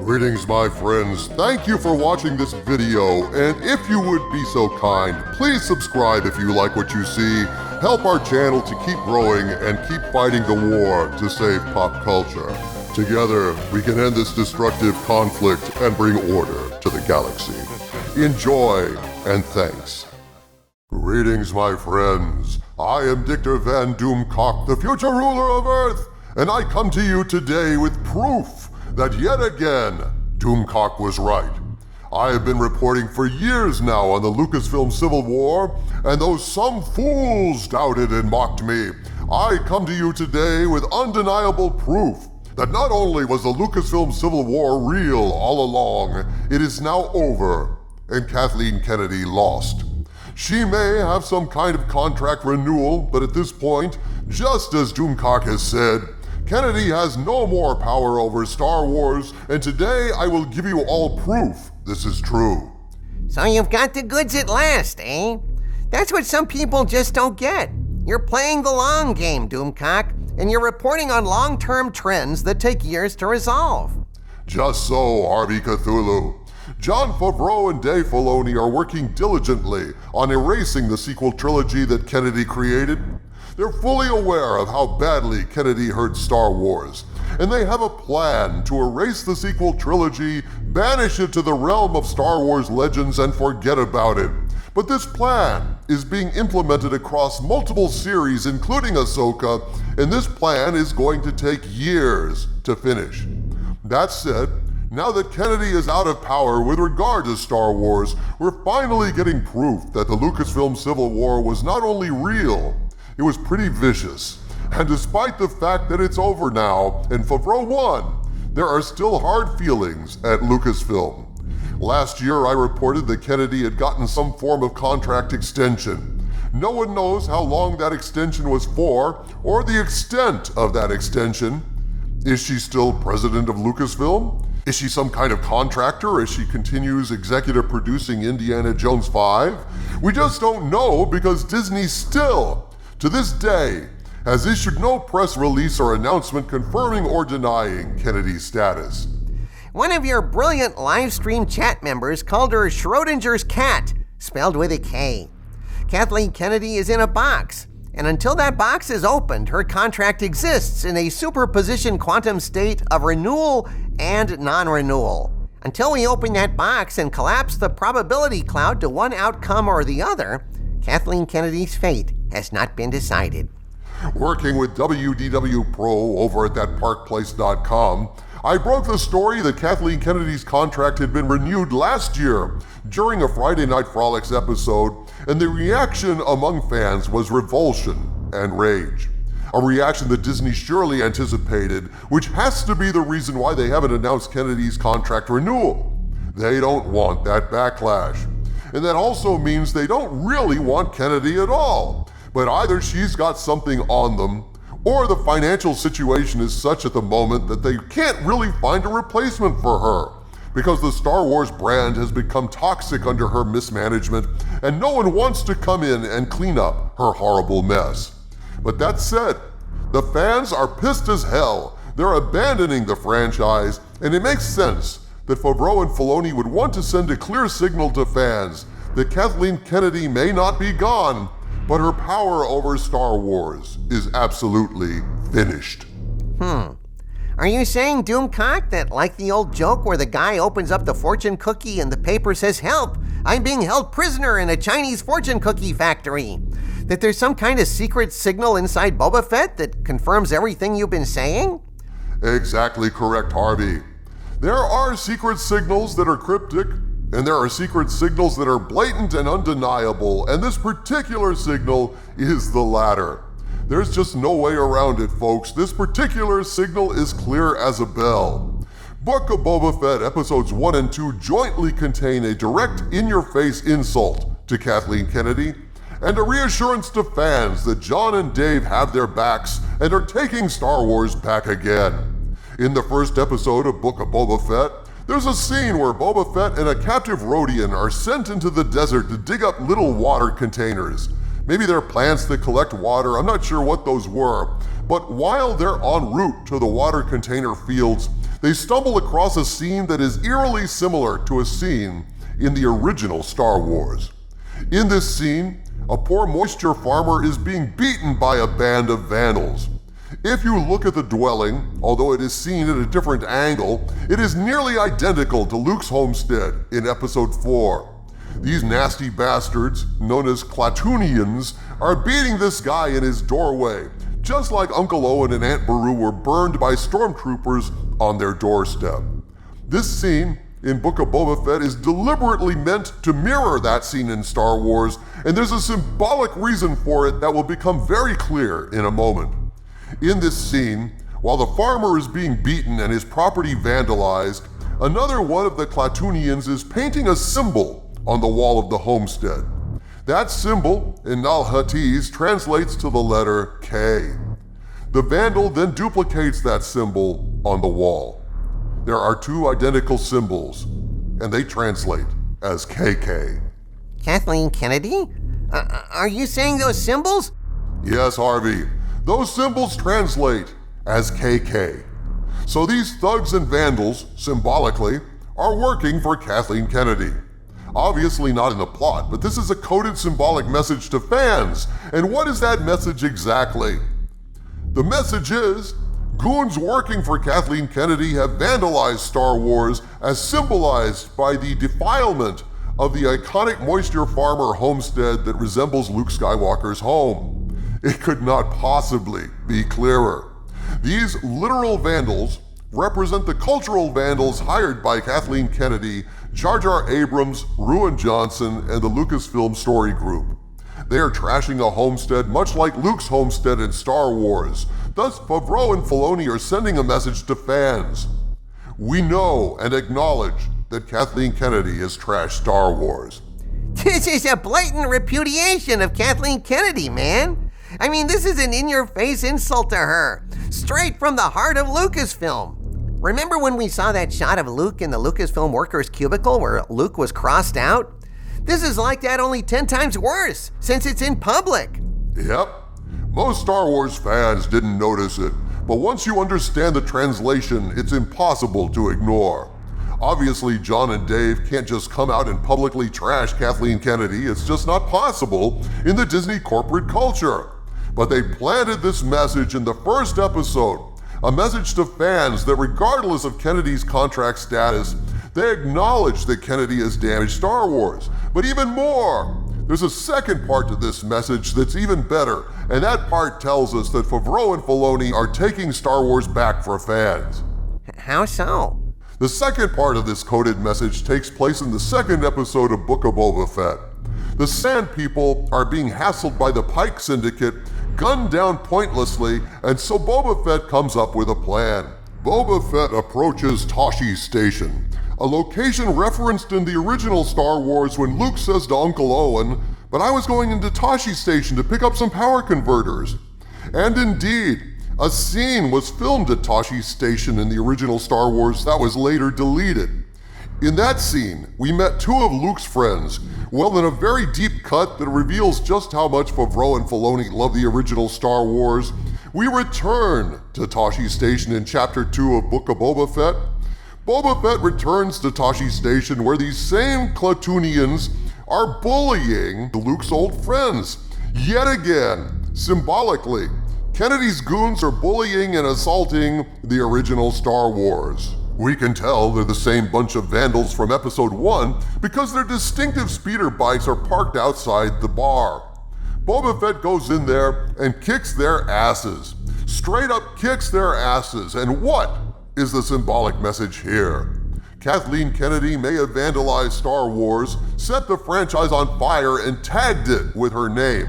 Greetings, my friends. Thank you for watching this video, and if you would be so kind, please subscribe if you like what you see. Help our channel to keep growing and keep fighting the war to save pop culture. Together, we can end this destructive conflict and bring order to the galaxy. Enjoy, and thanks. Greetings, my friends. I am Dictor Van Doomcock, the future ruler of Earth, and I come to you today with proof that yet again, Doomcock was right. I have been reporting for years now on the Lucasfilm Civil War, and though some fools doubted and mocked me, I come to you today with undeniable proof that not only was the Lucasfilm Civil War real all along, it is now over, and Kathleen Kennedy lost. She may have some kind of contract renewal, but at this point, just as Doomcock has said, Kennedy has no more power over Star Wars, and today I will give you all proof this is true. So you've got the goods at last, eh? That's what some people just don't get. You're playing the long game, Doomcock, and you're reporting on long-term trends that take years to resolve. Just so, Harvey Cthulhu. Jon Favreau and Dave Filoni are working diligently on erasing the sequel trilogy that Kennedy created. They're fully aware of how badly Kennedy hurt Star Wars, and they have a plan to erase the sequel trilogy, banish it to the realm of Star Wars legends, and forget about it. But this plan is being implemented across multiple series, including Ahsoka, and this plan is going to take years to finish. That said, now that Kennedy is out of power with regard to Star Wars, we're finally getting proof that the Lucasfilm Civil War was not only real, it was pretty vicious. And despite the fact that it's over now and Favreau won, there are still hard feelings at Lucasfilm. Last year I reported that Kennedy had gotten some form of contract extension. No one knows how long that extension was for or the extent of that extension. Is she still president of Lucasfilm? Is she some kind of contractor as she continues executive producing Indiana Jones 5? We just don't know because Disney still, to this day, has issued no press release or announcement confirming or denying Kennedy's status. One of your brilliant live stream chat members called her Schrodinger's cat, spelled with a K. Kathleen Kennedy is in a box, and until that box is opened, her contract exists in a superposition quantum state of renewal and non-renewal. Until we open that box and collapse the probability cloud to one outcome or the other, Kathleen Kennedy's fate has not been decided. Working with WDW Pro over at thatparkplace.com, I broke the story that Kathleen Kennedy's contract had been renewed last year during a Friday Night Frolics episode, and the reaction among fans was revulsion and rage. A reaction that Disney surely anticipated, which has to be the reason why they haven't announced Kennedy's contract renewal. They don't want that backlash. And that also means they don't really want Kennedy at all. But either she's got something on them, or the financial situation is such at the moment that they can't really find a replacement for her, because the Star Wars brand has become toxic under her mismanagement, and no one wants to come in and clean up her horrible mess. But that said, the fans are pissed as hell. They're abandoning the franchise, and it makes sense that Favreau and Filoni would want to send a clear signal to fans that Kathleen Kennedy may not be gone, but her power over Star Wars is absolutely finished. Are you saying, Doomcock, that like the old joke where the guy opens up the fortune cookie and the paper says, "Help, I'm being held prisoner in a Chinese fortune cookie factory," that there's some kind of secret signal inside Boba Fett that confirms everything you've been saying? Exactly correct, Harvey. There are secret signals that are cryptic, and there are secret signals that are blatant and undeniable, and this particular signal is the latter. There's just no way around it, folks. This particular signal is clear as a bell. Book of Boba Fett episodes 1 and 2 jointly contain a direct in-your-face insult to Kathleen Kennedy and a reassurance to fans that Jon and Dave have their backs and are taking Star Wars back again. In the first episode of Book of Boba Fett, there's a scene where Boba Fett and a captive Rodian are sent into the desert to dig up little water containers. Maybe they're plants that collect water, I'm not sure what those were. But while they're en route to the water container fields, They stumble across a scene that is eerily similar to a scene in the original Star Wars. In this scene, a poor moisture farmer is being beaten by a band of vandals. If you look at the dwelling, although it is seen at a different angle, it is nearly identical to Luke's homestead in Episode 4. These nasty bastards, known as Klatooinians, are beating this guy in his doorway, just like Uncle Owen and Aunt Beru were burned by stormtroopers on their doorstep. This scene in Book of Boba Fett is deliberately meant to mirror that scene in Star Wars, and there's a symbolic reason for it that will become very clear in a moment. In this scene, while the farmer is being beaten and his property vandalized, another one of the Klatooinians is painting a symbol on the wall of the homestead. That symbol, in Nal Huttese, translates to the letter K. The vandal then duplicates that symbol on the wall. There are two identical symbols, and they translate as KK. Kathleen Kennedy? Are you saying those symbols? Yes, Harvey. Those symbols translate as KK. So these thugs and vandals, symbolically, are working for Kathleen Kennedy. Obviously not in the plot, but this is a coded symbolic message to fans. And what is that message exactly? The message is, goons working for Kathleen Kennedy have vandalized Star Wars as symbolized by the defilement of the iconic moisture farmer homestead that resembles Luke Skywalker's home. It could not possibly be clearer. These literal vandals represent the cultural vandals hired by Kathleen Kennedy, Jar Jar Abrams, Ruan Johnson, and the Lucasfilm Story Group. They are trashing a homestead much like Luke's homestead in Star Wars. Thus, Favreau and Filoni are sending a message to fans. We know and acknowledge that Kathleen Kennedy has trashed Star Wars. This is a blatant repudiation of Kathleen Kennedy, man. I mean, this is an in-your-face insult to her, straight from the heart of Lucasfilm. Remember when we saw that shot of Luke in the Lucasfilm workers' cubicle where Luke was crossed out? This is like that, only 10 times worse, since it's in public. Yep. Most Star Wars fans didn't notice it, but once you understand the translation, it's impossible to ignore. Obviously, John and Dave can't just come out and publicly trash Kathleen Kennedy. It's just not possible in the Disney corporate culture. But they planted this message in the first episode, a message to fans that regardless of Kennedy's contract status, they acknowledge that Kennedy has damaged Star Wars. But even more, there's a second part to this message that's even better, and that part tells us that Favreau and Filoni are taking Star Wars back for fans. How so? The second part of this coded message takes place in the second episode of Book of Boba Fett. The Sand People are being hassled by the Pike Syndicate, gunned down pointlessly, and so Boba Fett comes up with a plan. Boba Fett approaches Tosche Station, a location referenced in the original Star Wars when Luke says to Uncle Owen, "But I was going into Tosche Station to pick up some power converters." And indeed, a scene was filmed at Tosche Station in the original Star Wars that was later deleted. In that scene, we met two of Luke's friends, well, in a very deep cut that reveals just how much Favreau and Filoni love the original Star Wars. We return to Tosche Station in Chapter 2 of Book of Boba Fett. Boba Fett returns to Tosche Station where these same Klatooinians are bullying Luke's old friends. Yet again, symbolically, Kennedy's goons are bullying and assaulting the original Star Wars. We can tell they're the same bunch of vandals from Episode 1 because their distinctive speeder bikes are parked outside the bar. Boba Fett goes in there and kicks their asses. Straight up kicks their asses. And what is the symbolic message here? Kathleen Kennedy may have vandalized Star Wars, set the franchise on fire, and tagged it with her name.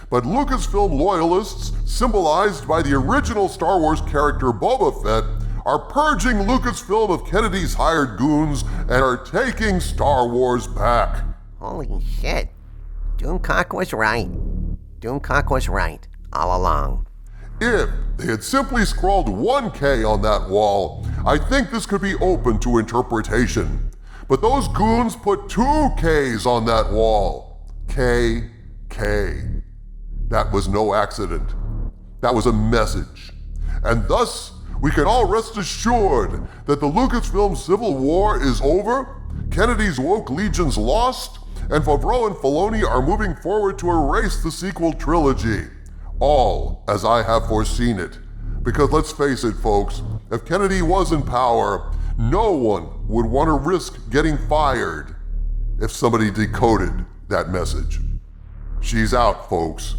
But Lucasfilm loyalists, symbolized by the original Star Wars character Boba Fett, are purging Lucasfilm of Kennedy's hired goons and are taking Star Wars back. Holy shit. Doomcock was right. Doomcock was right all along. If they had simply scrawled 1K on that wall, I think this could be open to interpretation. But those goons put 2 Ks on that wall. K. That was no accident. That was a message. And thus, we can all rest assured that the Lucasfilm Civil War is over, Kennedy's woke legions lost, and Favreau and Filoni are moving forward to erase the sequel trilogy. All as I have foreseen it. Because let's face it, folks, if Kennedy was in power, no one would want to risk getting fired if somebody decoded that message. She's out, folks.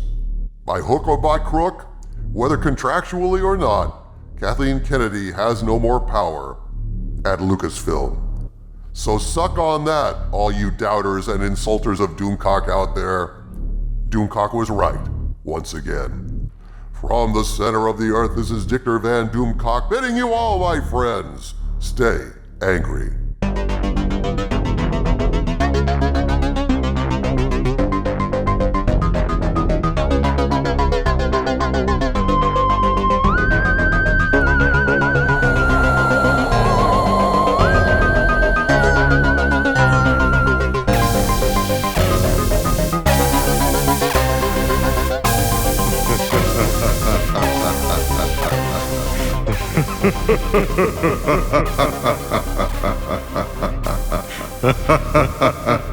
By hook or by crook, whether contractually or not, Kathleen Kennedy has no more power at Lucasfilm. So suck on that, all you doubters and insulters of Doomcock out there. Doomcock was right, once again. From the center of the earth, this is Dictor Van Doomcock bidding you all, my friends, stay angry. Ha ha ha ha ha.